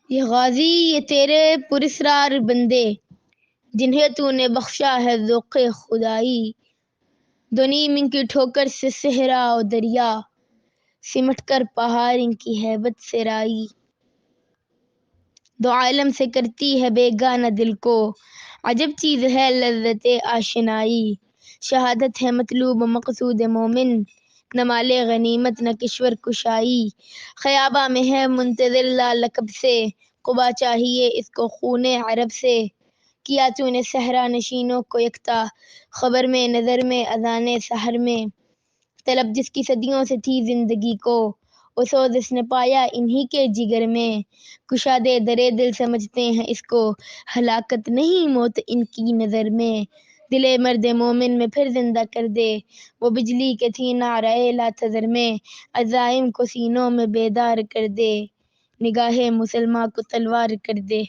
یہ غازی، یہ تیرے پراسرار بندے، جنہیں تو نے بخشا ہے ذوق خدائی۔ دو نیم ان کی ٹھوکر سے صحرا و دریا، سمٹ کر پہاڑ ان کی ہیبت سے رائی۔ دو عالم سے کرتی ہے بیگانہ دل کو، عجب چیز ہے لذت آشنائی۔ شہادت ہے مطلوب و مقصود مومن، نہ مال غنیمت نہ کشور کشائی۔ خیاباں میں ہے منتظر لالقب سے، قبا چاہیے اس کو خون عرب سے۔ کیا تو نے صحرا نشینوں کو یکتا، خبر میں نظر میں اذان سحر میں۔ طلب جس کی صدیوں سے تھی زندگی کو، وہ سوز اس نے پایا انہی کے جگر میں۔ کشادے در دل سمجھتے ہیں اس کو، ہلاکت نہیں موت ان کی نظر میں۔ دل مرد مومن میں پھر زندہ کر دے، وہ بجلی کے تھی نعرہ لا تذر میں۔ عزائم کو سینوں میں بیدار کر دے، نگاہ مسلماں کو تلوار کر دے۔